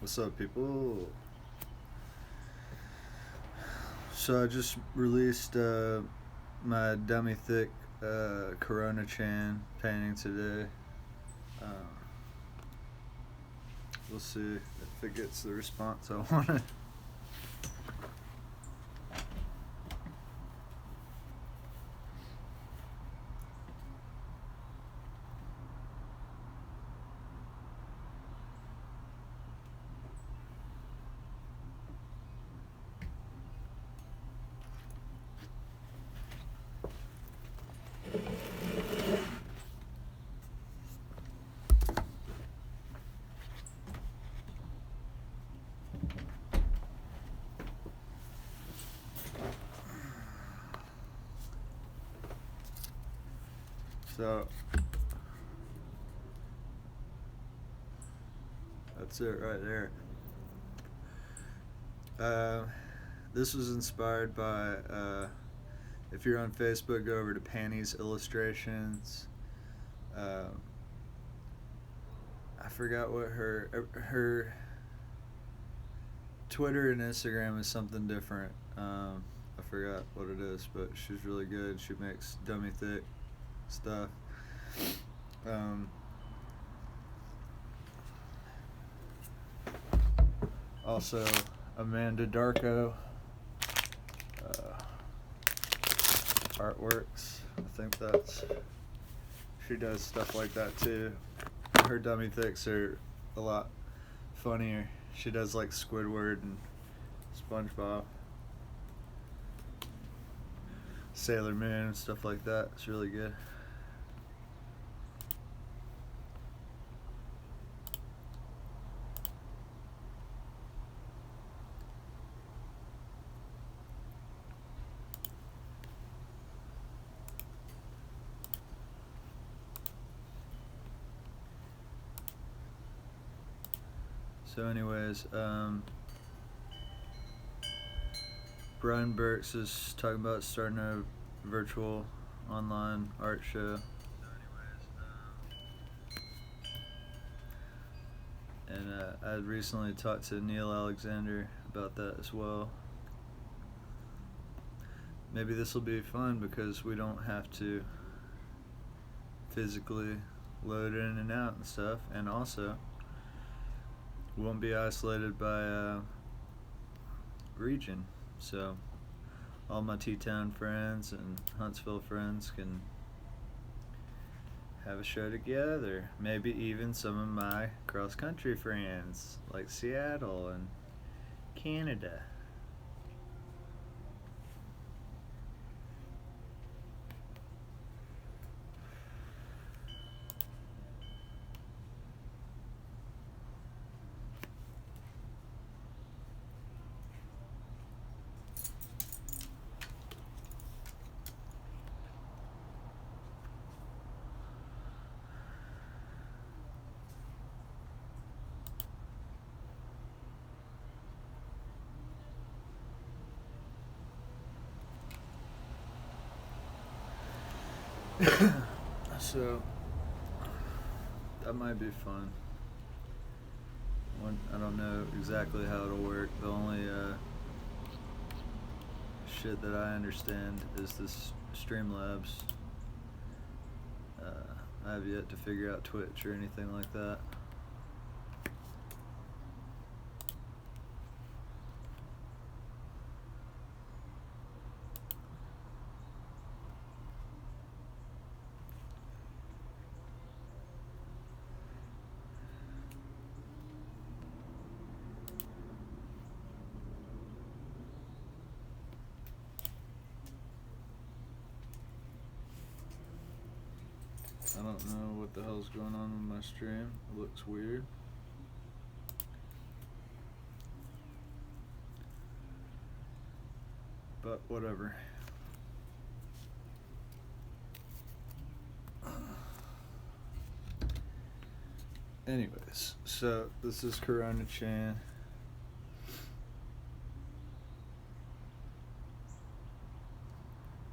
What's up, people? So I just released my dummy thick Corona Chan painting today. Uh, we'll see if it gets the response I wanted. So that's it right there. This was inspired by, if you're on Facebook, go over to Panties Illustrations. I forgot what her Twitter and Instagram is something different. I forgot what it is, but she's really good. She makes dummy thick stuff. Also, Amanda Darko Artworks. I think she does stuff like that too. Her dummy thicks are a lot funnier. She does like Squidward and SpongeBob, Sailor Moon, and stuff like that. It's really good. So anyways, Brian Burks is talking about starting a virtual online art show. And I recently talked to Neil Alexander about that as well. Maybe this will be fun because we don't have to physically load in and out and stuff, and also won't be isolated by region. So all my T-Town friends and Huntsville friends can have a show together. Maybe even some of my cross-country friends like Seattle and Canada. So that might be fun. I don't know exactly how it'll work. The only shit that I understand is this Streamlabs. I have yet to figure out Twitch or anything like that. I don't know what the hell's going on with my stream. It looks weird. But whatever. Anyways, so this is Corona Chan.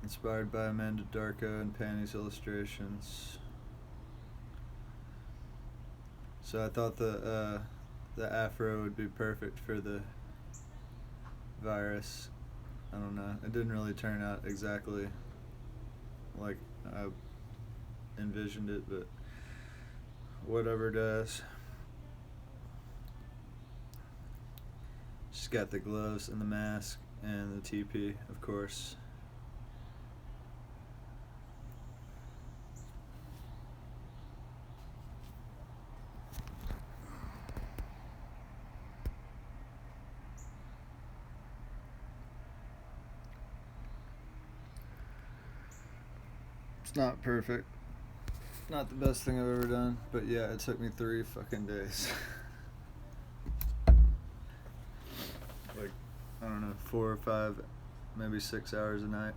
Inspired by Amanda Darko and Panties Illustrations. So I thought the the afro would be perfect for the virus. I don't know. It didn't really turn out exactly like I envisioned it, but whatever does. She's got the gloves and the mask and the TP, of course. It's not perfect. Not the best thing I've ever done, but yeah, it took me 3 fucking days. Like, I don't know, 4 or 5, maybe 6 hours a night.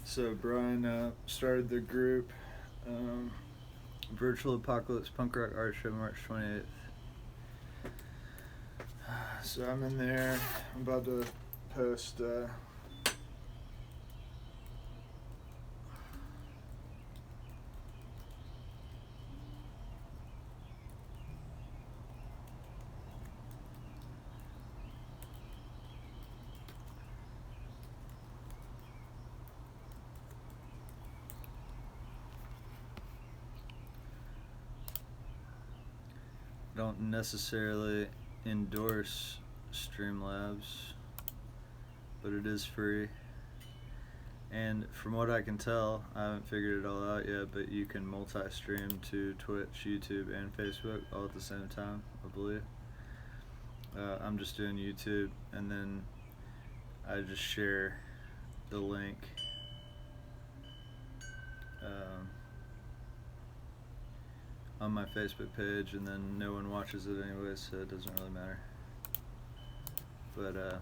So Brian started the group, Virtual Apocalypse Punk Rock Art Show, March 28th. So I'm in there. I'm about to post don't necessarily endorse Streamlabs, but it is free. And from what I can tell, I haven't figured it all out yet, but you can multi-stream to Twitch, YouTube, and Facebook all at the same time, I believe. I'm just doing YouTube, and then I just share the link on my Facebook page, and then no one watches it anyway, so it doesn't really matter. But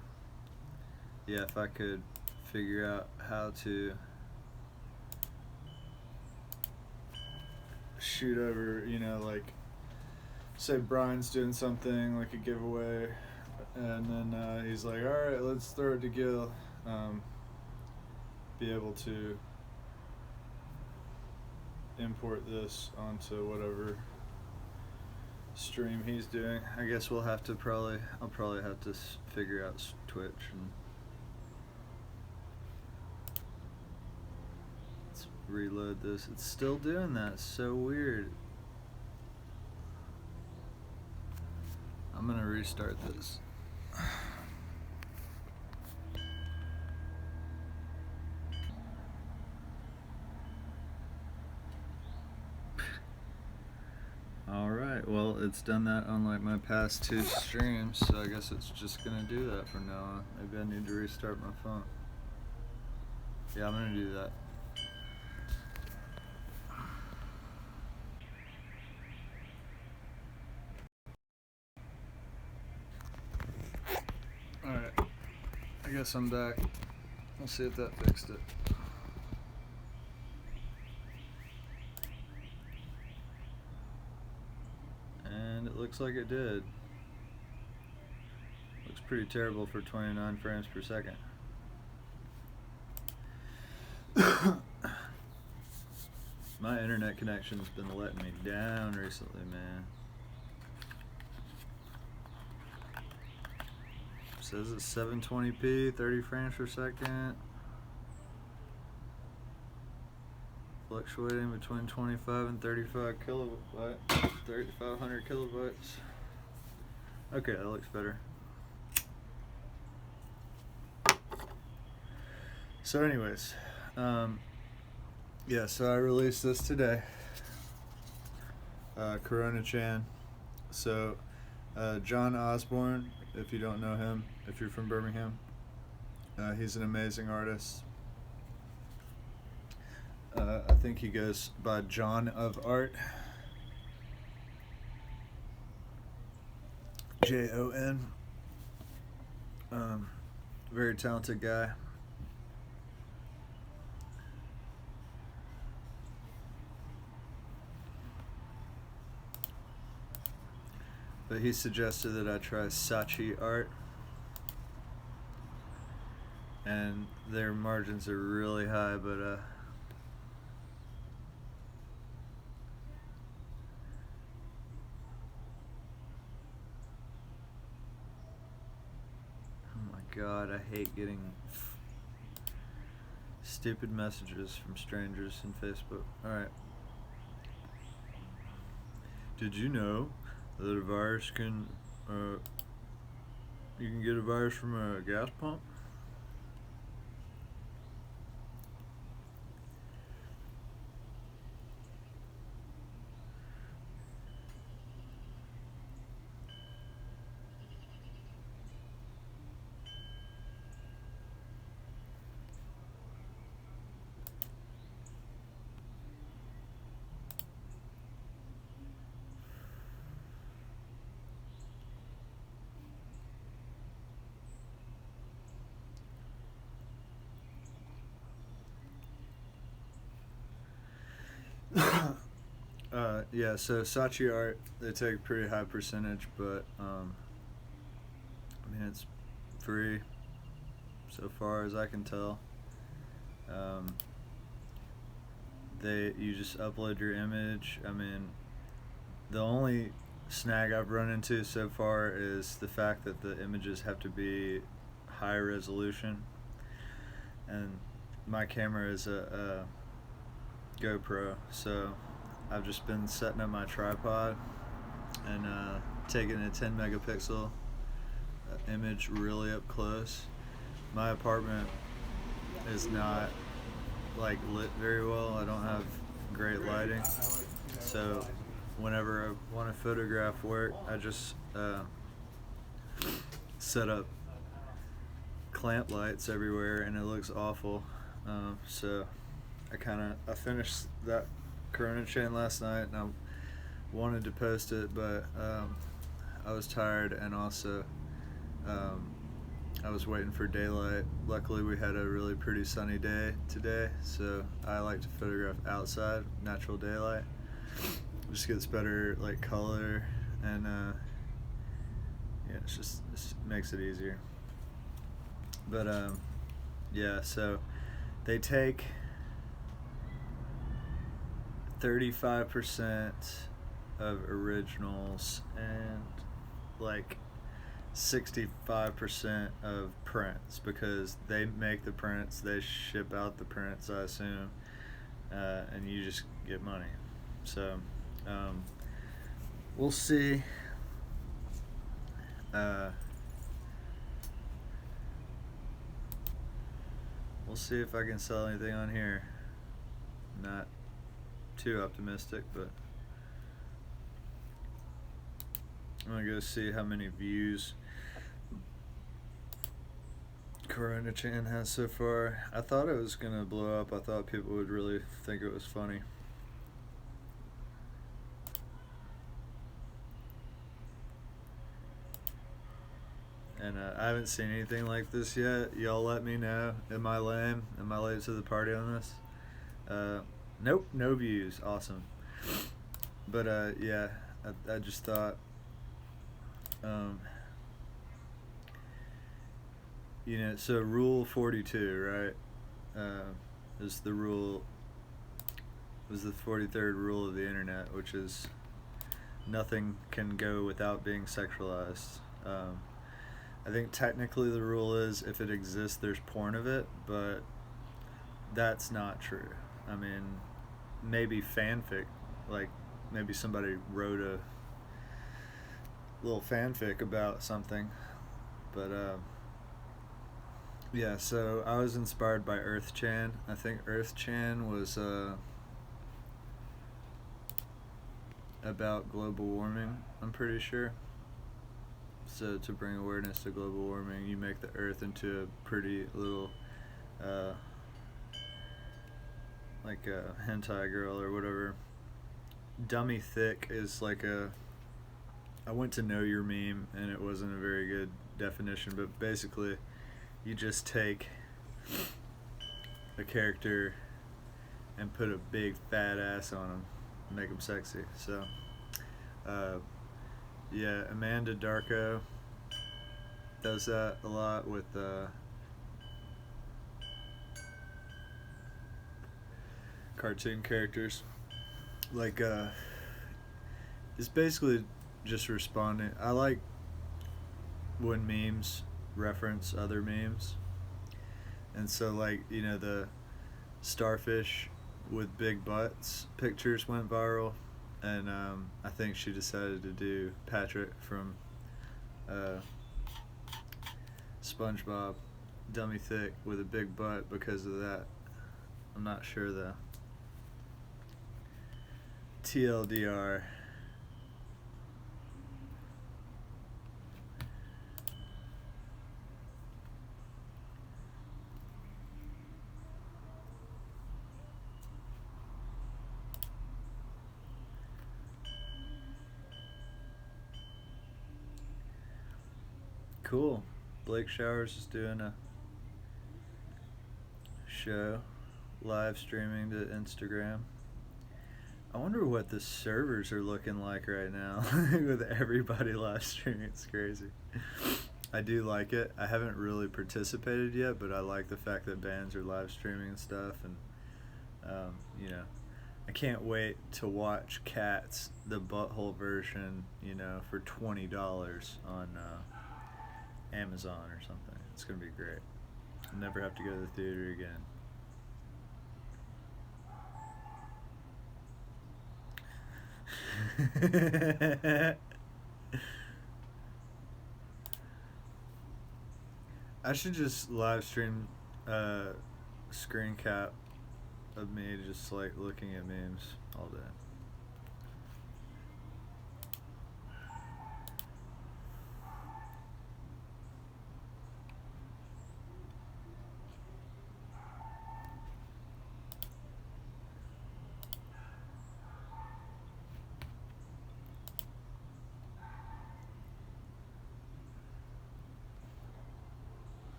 yeah, if I could figure out how to shoot over, you know, like say Brian's doing something like a giveaway, and then he's like, alright, let's throw it to Gil, be able to import this onto whatever stream he's doing. I guess I'll probably have to figure out Twitch. And let's reload this. It's still doing that. It's so weird. I'm gonna restart this. Alright, well, it's done that on like my past 2 streams, so I guess it's just gonna do that from now on. Maybe I need to restart my phone. Yeah, I'm gonna do that. Alright, I guess I'm back. We'll see if that fixed it. And it looks like it did. Looks pretty terrible for 29 frames per second. My internet connection's been letting me down recently, man. It says it's 720p, 30 frames per second. Fluctuating between 25 and 35 kilobytes, 3,500 kilobytes. Okay, that looks better. So anyways, Yeah, so I released this today. Corona Chan. So, John Osborne, if you don't know him, if you're from Birmingham, he's an amazing artist. I think he goes by John of Art. Jon. Very talented guy. But he suggested that I try Saatchi art. And their margins are really high, but oh my god, I hate getting stupid messages from strangers in Facebook. Alright. Did you know that a virus can, you can get a virus from a gas pump? Yeah, so Saatchi art, they take a pretty high percentage, but I mean, it's free so far as I can tell. You just upload your image. I mean, the only snag I've run into so far is the fact that the images have to be high resolution, and my camera is a GoPro, so I've just been setting up my tripod and taking a 10 megapixel image really up close. My apartment is not like lit very well. I don't have great lighting, so whenever I want to photograph work, I just set up clamp lights everywhere, and it looks awful. So I finished that Corona Chain last night, and I wanted to post it, but I was tired, and also I was waiting for daylight. Luckily, we had a really pretty sunny day today, so I like to photograph outside, natural daylight. It just gets better like color, and yeah, it makes it easier. But yeah, so they take 35% of originals and like 65% of prints, because they make the prints, they ship out the prints, I assume, and you just get money. So we'll see. We'll see if I can sell anything on here. Not too optimistic, but I'm gonna go see how many views Corona Chan has so far. I thought it was gonna blow up. I thought people would really think it was funny. And I haven't seen anything like this yet. Y'all let me know. Am I lame? Am I late to the party on this? Nope, no views. Awesome. But yeah, I just thought, you know, so Rule 42, right, is the rule, was the 43rd rule of the internet, which is nothing can go without being sexualized. I think technically the rule is if it exists, there's porn of it, but that's not true. I mean, maybe fanfic, like maybe somebody wrote a little fanfic about something, but Yeah, so I was inspired by Earth Chan. I think Earth Chan was about global warming, I'm pretty sure. So to bring awareness to global warming, you make the Earth into a pretty little, uh, like a hentai girl or whatever. Dummy thick is like a. I went to Know Your Meme and it wasn't a very good definition, but basically, you just take a character and put a big fat ass on them, make them sexy. So, uh, yeah, Amanda Darko does that a lot with cartoon characters. Like, it's basically just responding. I like when memes reference other memes. And so, like, you know, the starfish with big butts pictures went viral. And I think she decided to do Patrick from SpongeBob, dummy thick with a big butt because of that. I'm not sure though. TLDR. Cool. Blake Showers is doing a show, live streaming to Instagram. I wonder what the servers are looking like right now with everybody live streaming. It's crazy. I do like it. I haven't really participated yet, but I like the fact that bands are live streaming and stuff. And, you know, I can't wait to watch Cats, the butthole version, you know, for $20 on Amazon or something. It's going to be great. I'll never have to go to the theater again. I should just live stream screen cap of me just like looking at memes all day.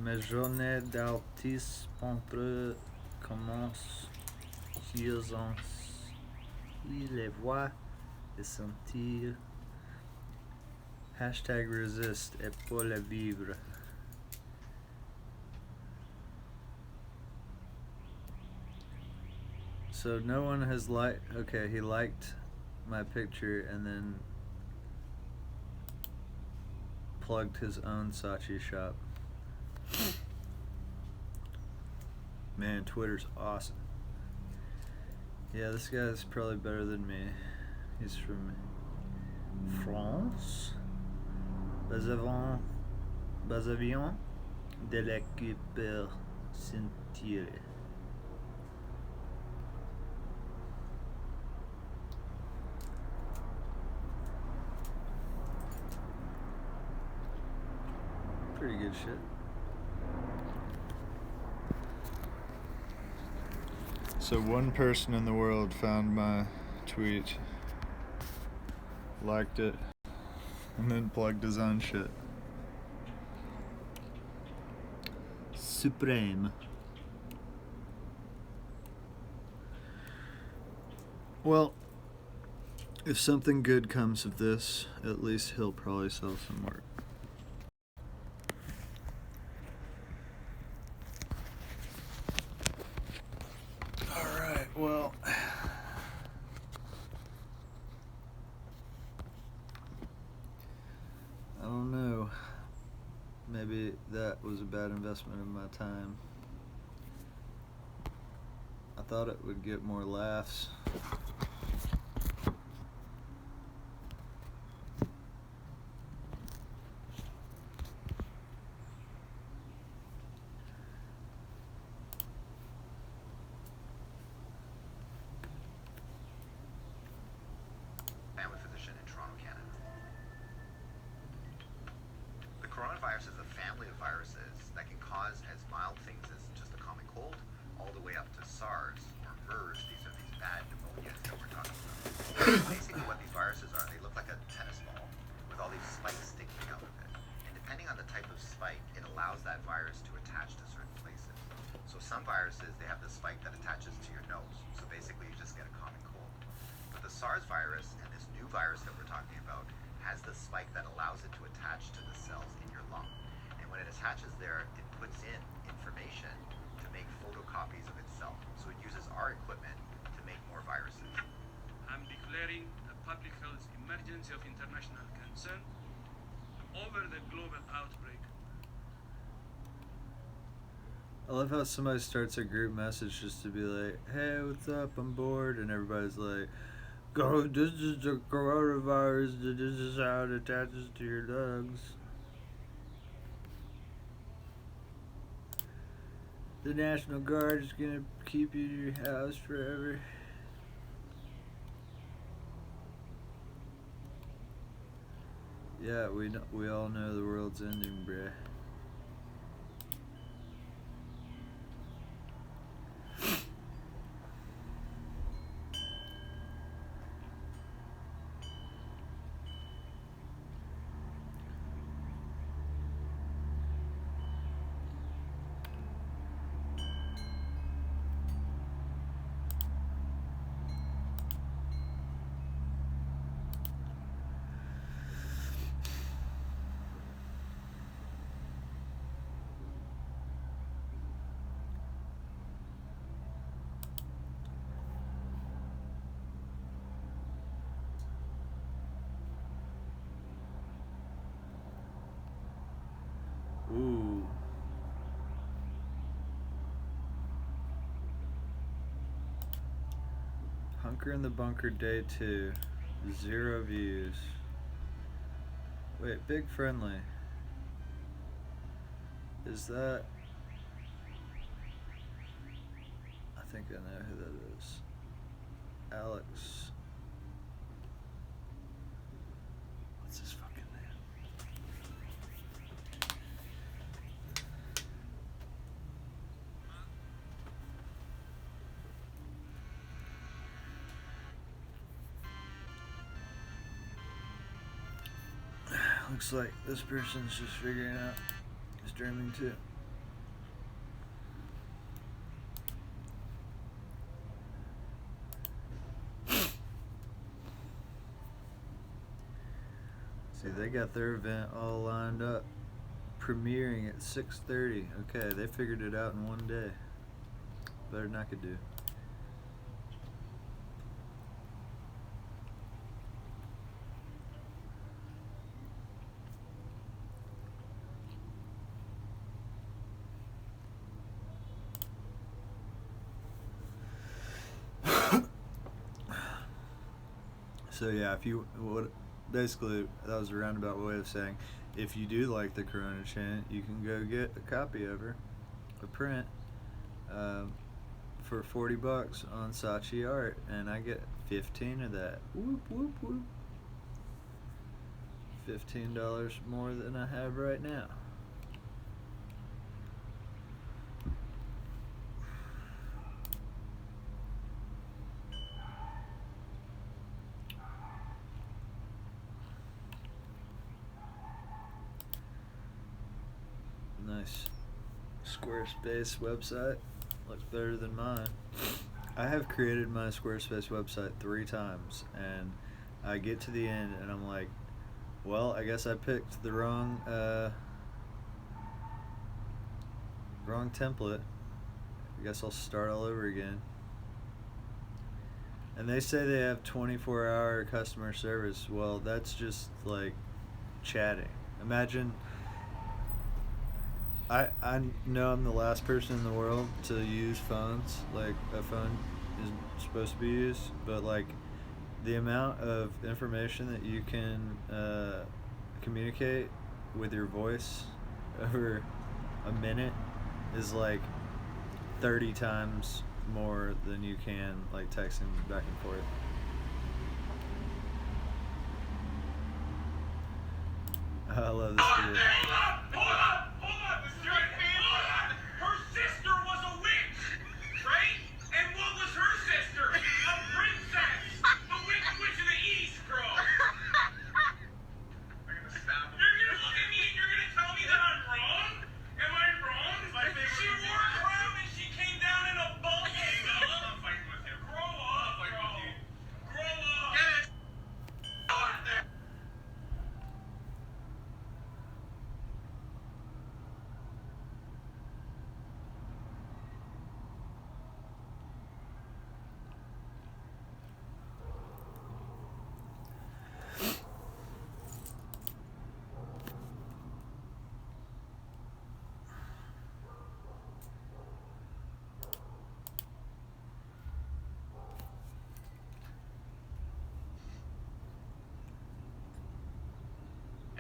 Mes journées d'artiste peintre commencent sur les voix et sentir. Hashtag resist et pour le vivre. So no one has liked. Okay, he liked my picture and then plugged his own Saatchi shop. Man, Twitter's awesome. Yeah, this guy's probably better than me. He's from France. Basavion de l'équipe Saint-Thierry. Pretty good shit. So one person in the world found my tweet liked it, and then plugged his own shit. Supreme. Well, if something good comes of this, at least he'll probably sell some work. Alright, well, I don't know. Maybe that was a bad investment of my time. I thought it would get more laughs. Family physician in Toronto, Canada. The coronavirus is a family of viruses that can cause as mild things as just a common cold, all the way up to SARS or MERS. These are these bad pneumonias that we're talking about. Basically, what these viruses are, they look like a tennis ball with all these spikes sticking out of it. And depending on the type of spike, it allows that virus to attach to certain places. So some viruses, they have the spike that attaches to your nose. So basically, you just get a common cold. But the SARS virus and this new virus that we're talking about has the spike that allows it to attach to the cells in your lung. And when it attaches there, it puts in information to make photocopies of itself. So it uses our equipment to make more viruses. I'm declaring a public health emergency of international concern over the global outbreak. I love how somebody starts a group message just to be like, hey, what's up? I'm bored. And everybody's like, go, this is the coronavirus. This is how it attaches to your lungs. The National Guard is going to keep you in your house forever. Yeah, we all know the world's ending, bruh. Ooh. Hunker in the Bunker Day 2. 0 views. Wait, Big Friendly. Is that... I think I know who that is. Alex. What's his fucking name? Looks like this person's just figuring out streaming too. See, they got their event all lined up, premiering at 6:30. Okay, they figured it out in one day. Better than I could do. So yeah, if you basically that was a roundabout way of saying, if you do like the Corona chant, you can go get a copy of her, a print, for $40 on Saatchi Art, and I get 15 of that. Whoop whoop whoop. $15 more than I have right now. Nice Squarespace website. Looks better than mine. I have created my Squarespace website 3 times, and I get to the end and I'm like, well, I guess I picked the wrong template. I guess I'll start all over again. And they say they have 24-hour customer service. Well, that's just like chatting. Imagine, I know I'm the last person in the world to use phones like a phone is supposed to be used, but like the amount of information that you can communicate with your voice over a minute is like 30 times more than you can like texting back and forth. I love this video. Hold on! Her sister was a witch, right? And what was her sister? A princess! The Wicked Witch of the East, bro! I'm gonna stab him. You're gonna look at me and you're gonna tell me that I'm wrong? Am I wrong? She wore a crown and she came down in a bubble. I'm not fighting with you. Grow up, bro. Grow up. Get it.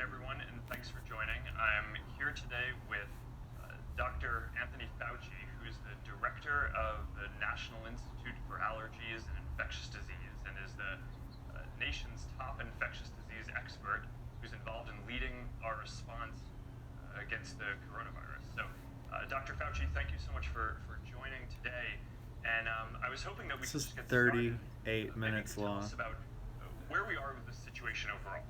Everyone, and thanks for joining. I'm here today with Dr. Anthony Fauci, who's the director of the National Institute for Allergies and Infectious Disease and is the nation's top infectious disease expert who's involved in leading our response against the coronavirus. So, Dr. Fauci, thank you so much for joining today. And I was hoping that we could This is just get started. 38 Maybe minutes you could tell long. us about where we are with the situation overall.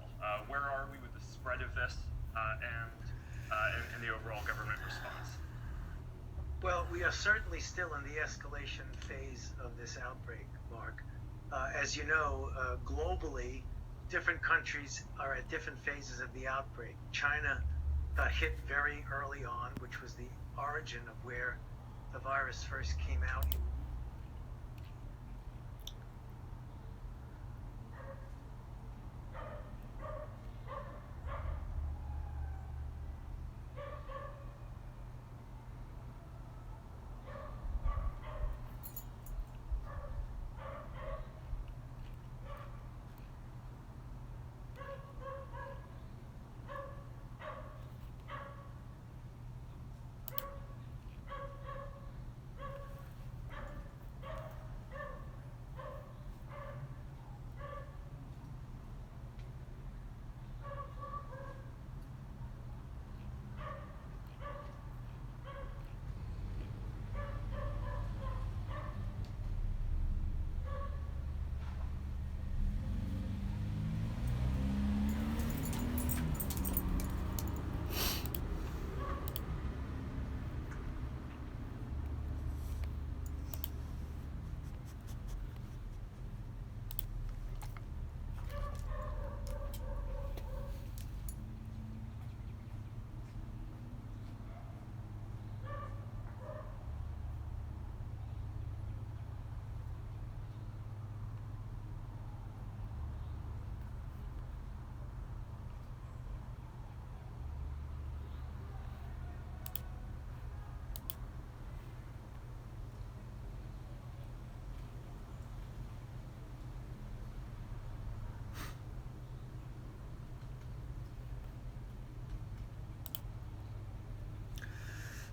Where are we with the spread of this and the overall government response? Well, we are certainly still in the escalation phase of this outbreak, Mark. As you know, globally, different countries are at different phases of the outbreak. China got hit very early on, which was the origin of where the virus first came out.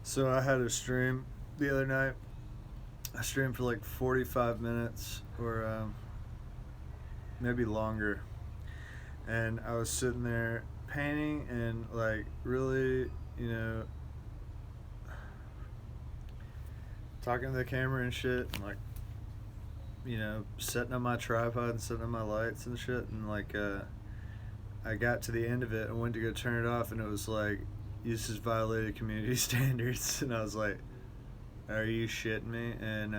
So I had a stream the other night. I streamed for like 45 minutes or maybe longer. And I was sitting there painting and like really, talking to the camera and shit and like, setting up my tripod and setting up my lights and shit. And like, I got to the end of it and went to go turn it off and it was like this has violated community standards. And I was like, are you shitting me? And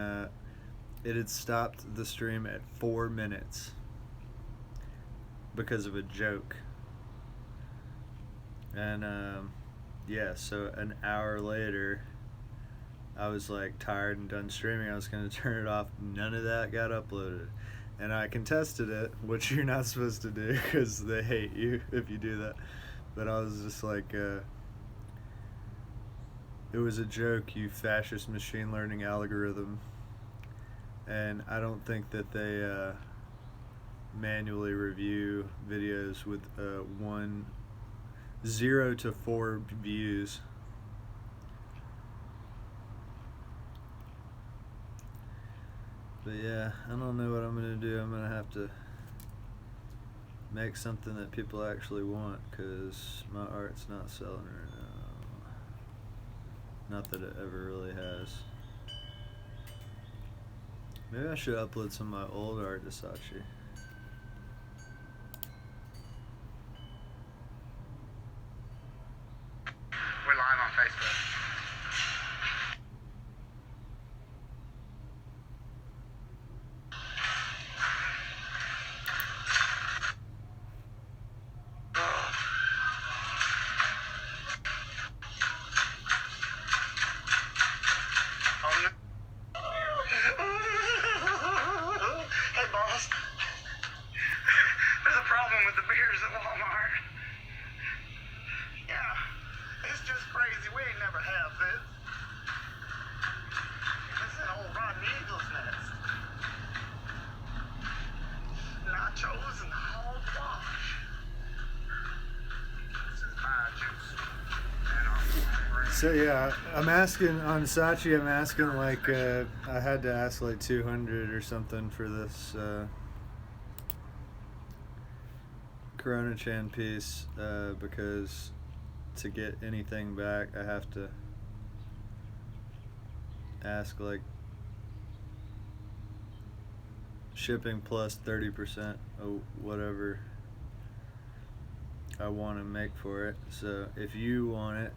it had stopped the stream at 4 minutes because of a joke. And yeah, so an hour later, I was like tired and done streaming. I was going to turn it off. None of that got uploaded. And I contested it, which you're not supposed to do because they hate you if you do that. But I was just like, it was a joke, you fascist machine learning algorithm. And I don't think that they manually review videos with 0 to 4 views. But yeah, I don't know what I'm gonna do. I'm gonna have to make something that people actually want, because my art's not selling right now. Not that it ever really has. Maybe I should upload some of my old art to Saatchi. We're live on Facebook. Hey, boss. There's a problem with the beers at Walmart. Yeah, it's just crazy. We ain't never had this. This is an old rotten eagle's nest. Nachos and hogwash. This is my juice. And So yeah, I'm asking on Saatchi. I'm asking like I had to ask like 200 or something for this Corona Chan piece because to get anything back, I have to ask like shipping plus 30% of whatever I want to make for it. So if you want it,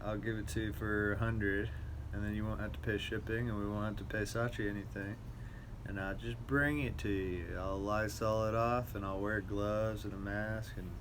I'll give it to you for 100, and then you won't have to pay shipping, and we won't have to pay Saatchi anything, and I'll just bring it to you. I'll Lysol it off, and I'll wear gloves and a mask, and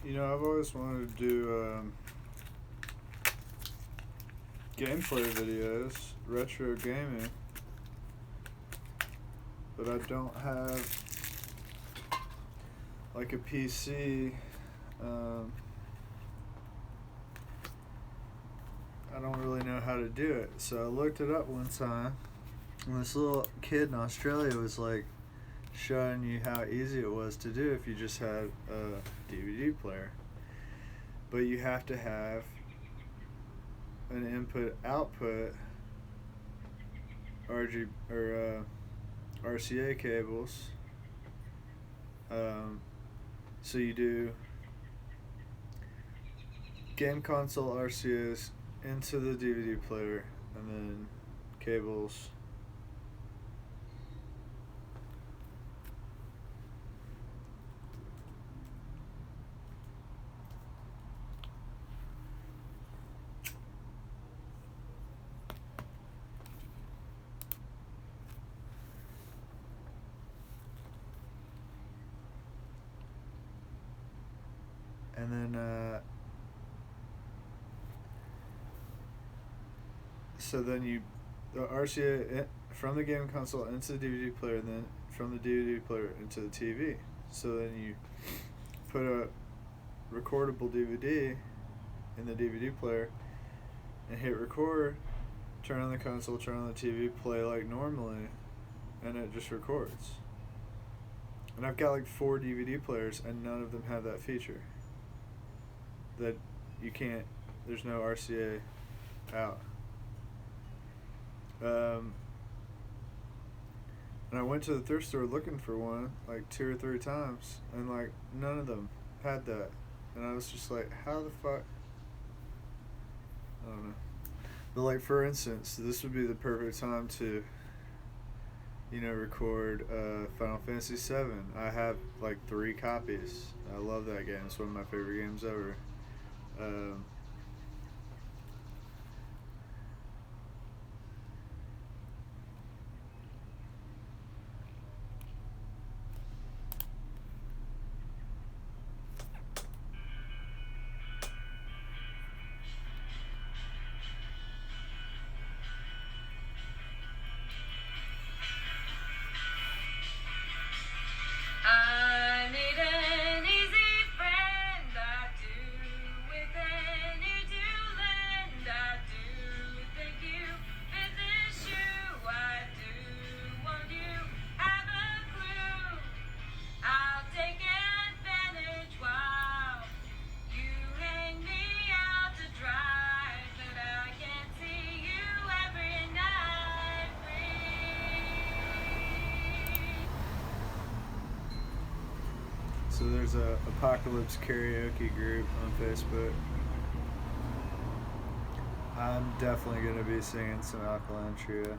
You know, I've always wanted to do gameplay videos, retro gaming, but I don't have like a PC. I don't really know how to do it, so I looked it up one time, and this little kid in Australia was like showing you how easy it was to do if you just had a DVD player. But you have to have an input-output RCA cables. So you do game console RCAs into the DVD player, and then cables and then so then you the RCA from the game console into the DVD player, and then from the DVD player into the TV. So then you put a recordable DVD in the DVD player and hit record, turn on the console, turn on the TV, play like normally, and it just records. And I've got like 4 DVD players, and none of them have that feature. That you can't, there's no RCA out. And I went to the thrift store looking for one like 2 or 3 times, and like none of them had that. And I was just like, how the fuck? I don't know. But like, for instance, this would be the perfect time to, you know, record Final Fantasy VII. I have like 3 copies. I love that game. It's one of my favorite games ever. I need an easy friend, I do, with any to lend, I do. Think you fit this shoe, I do. Won't you have a clue? I'll take advantage while you hang me out to dry, but I can see you every night free. So there's a Apocalypse karaoke group on Facebook. I'm definitely gonna be singing some Alkaline Trio.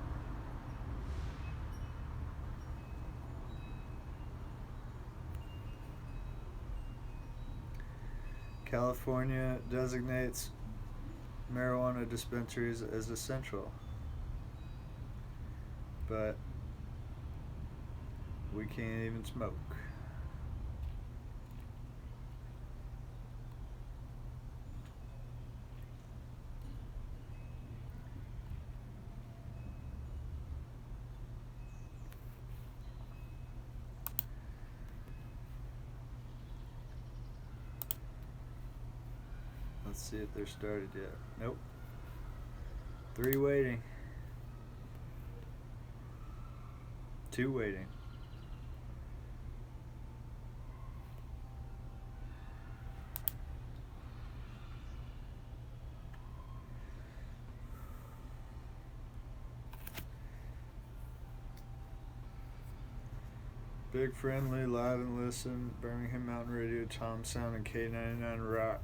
California designates marijuana dispensaries as essential, but we can't even smoke. Let's see if they're started yet. Nope. 3 waiting. 2 waiting. Big Friendly, Live and Listen, Birmingham Mountain Radio, Tom Sound, and K99 Rocks.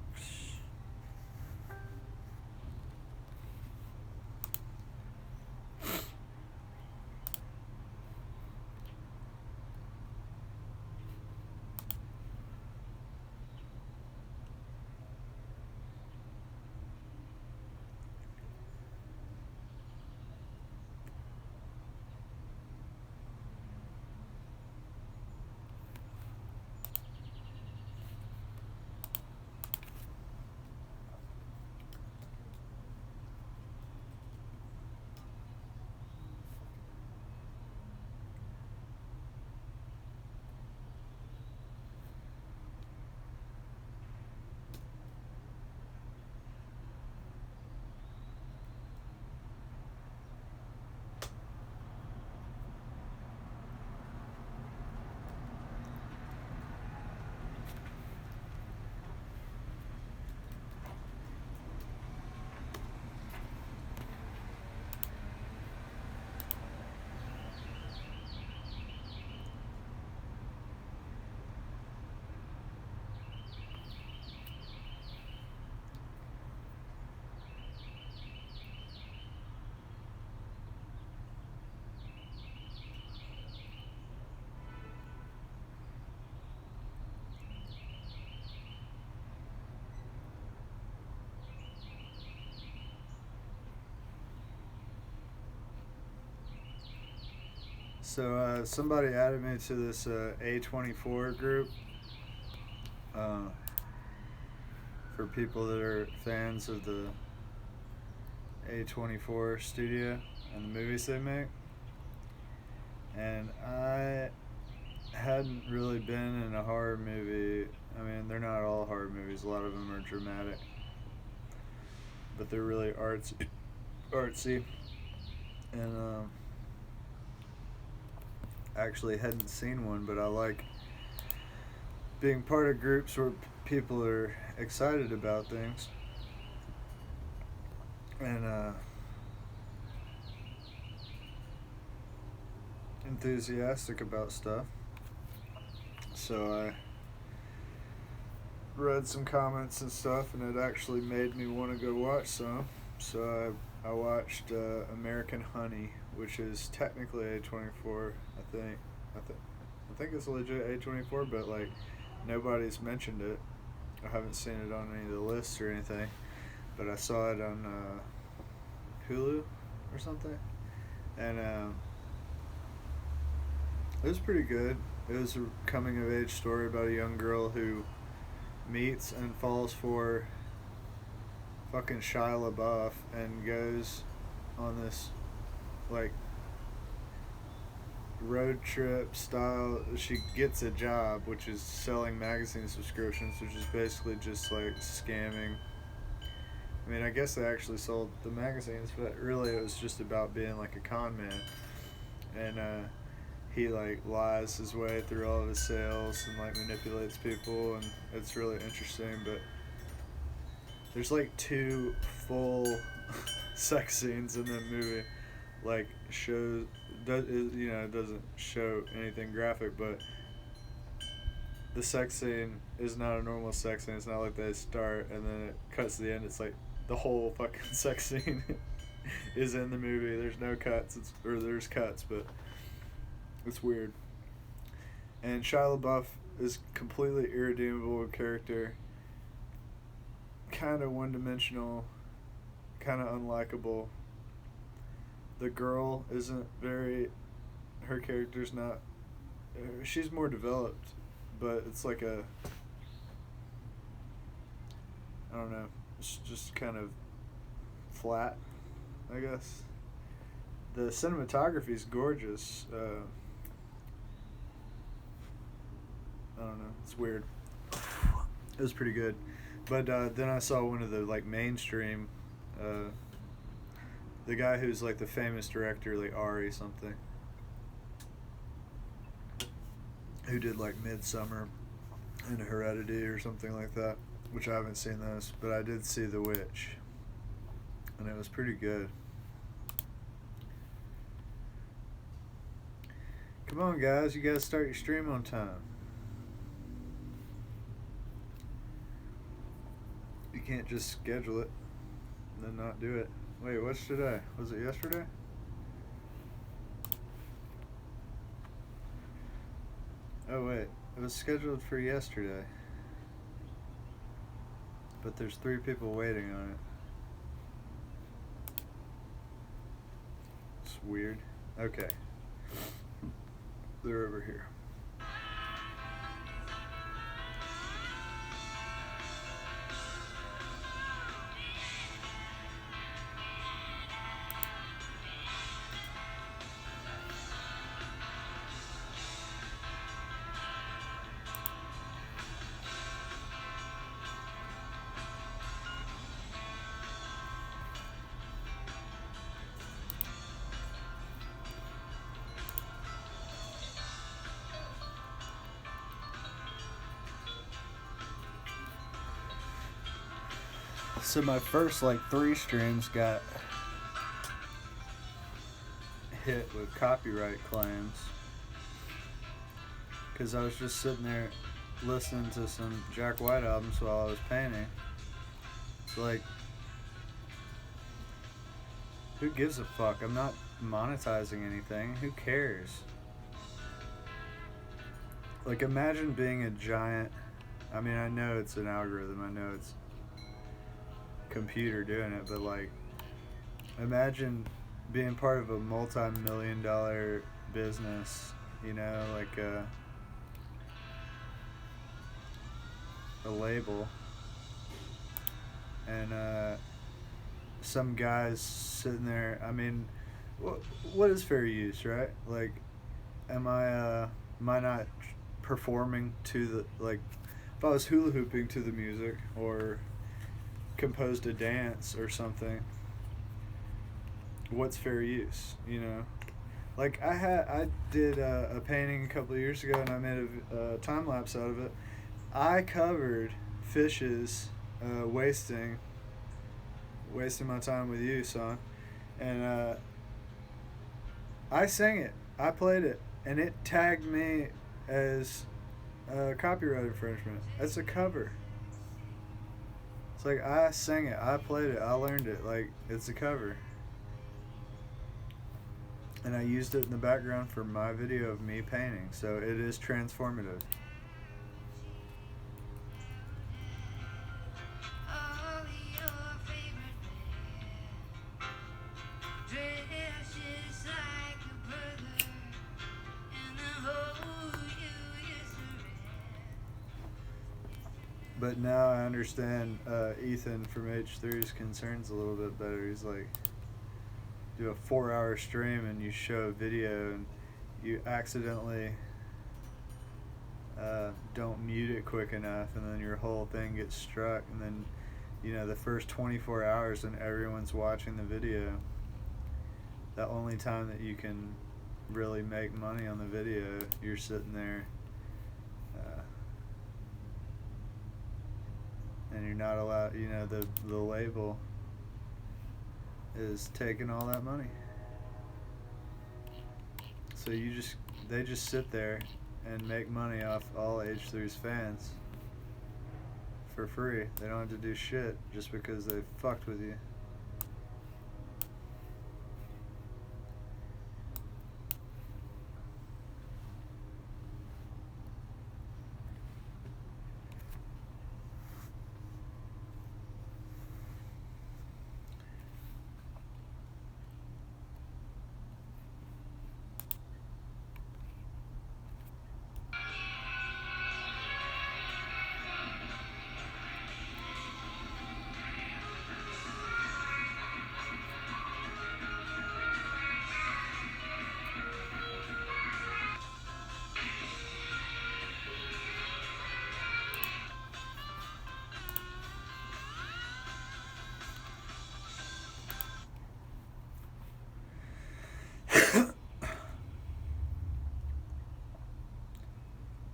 So somebody added me to this A24 group for people that are fans of the A24 studio and the movies they make. And I hadn't really been in a horror movie. I mean, they're not all horror movies. A lot of them are dramatic, but they're really artsy. And actually hadn't seen one, but I like being part of groups where people are excited about things and enthusiastic about stuff. So I read some comments and stuff, and it actually made me want to go watch some. So I watched American Honey, which is technically A24. I think it's legit A24, but like nobody's mentioned it. I haven't seen it on any of the lists or anything, but I saw it on Hulu or something, and it was pretty good. It was a coming of age story about a young girl who meets and falls for fucking Shia LaBeouf and goes on this like road trip style. She gets a job, which is selling magazine subscriptions, which is basically just like scamming. I mean, I guess they actually sold the magazines, but really it was just about being like a con man. And he like lies his way through all of his sales and like manipulates people, and it's really interesting. But there's like 2 full sex scenes in the movie. Like it doesn't show anything graphic, but the sex scene is not a normal sex scene. It's not like they start and then it cuts to the end. It's like the whole fucking sex scene is in the movie. There's no cuts, there's cuts, but it's weird. And Shia LaBeouf is completely irredeemable character, kind of one-dimensional, kind of unlikable. The girl isn't very, her character's not, she's more developed, but it's like I don't know, it's just kind of flat, I guess. The cinematography is gorgeous. I don't know, it's weird. It was pretty good. But then I saw one of the like mainstream, the guy who's like the famous director, like Ari something, who did like Midsummer and Heredity or something like that, which I haven't seen those, but I did see The Witch, and it was pretty good. Come on, guys, you gotta start your stream on time. You can't just schedule it and then not do it. Wait, what's today? Was it yesterday? Oh wait, it was scheduled for yesterday. But there's 3 people waiting on it. It's weird. Okay. They're over here. So my first like 3 streams got hit with copyright claims because I was just sitting there listening to some Jack White albums while I was painting. It's like, who gives a fuck? I'm not monetizing anything. Who cares? Like, imagine being a giant, I mean, I know it's an algorithm, I know it's computer doing it, but like, imagine being part of a multi-million-dollar business, you know, like a label, and some guys sitting there. I mean, what is fair use, right? Like, am I not performing to the, like, if I was hula hooping to the music or composed a dance or something, what's fair use, you know? Like, I did a painting a couple of years ago, and I made a time lapse out of it. I covered Fish's wasting my time with you, son, and I sang it, I played it, and it tagged me as copyright infringement. That's a cover. It's like, I sang it, I played it, I learned it, like, it's a cover. And I used it in the background for my video of me painting, so it is transformative. But now I understand Ethan from H3's concerns a little bit better. He's like, do a 4-hour stream and you show a video and you accidentally don't mute it quick enough, and then your whole thing gets struck, and then, you know, the first 24 hours and everyone's watching the video, the only time that you can really make money on the video, you're sitting there and you're not allowed, you know, the label is taking all that money. So they just sit there and make money off all H3's fans for free. They don't have to do shit just because they fucked with you.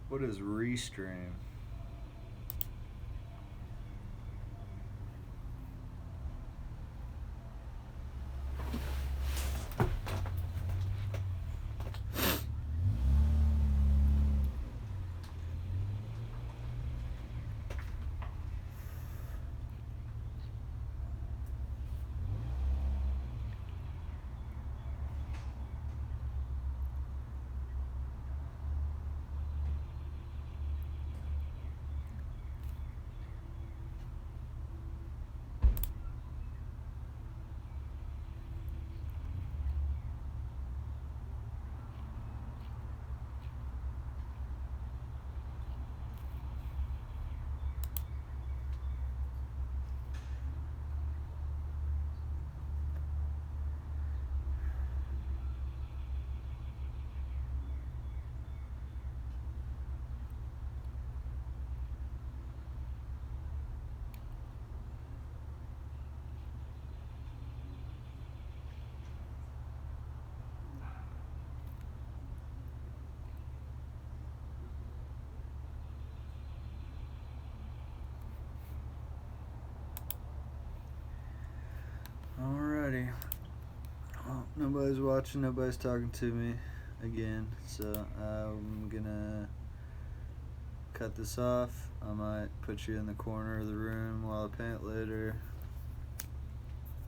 What is Restream? Alrighty. Well, nobody's watching, nobody's talking to me again, so I'm gonna cut this off. I might put you in the corner of the room while I paint later,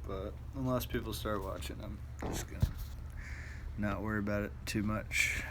but unless people start watching, I'm just gonna not worry about it too much.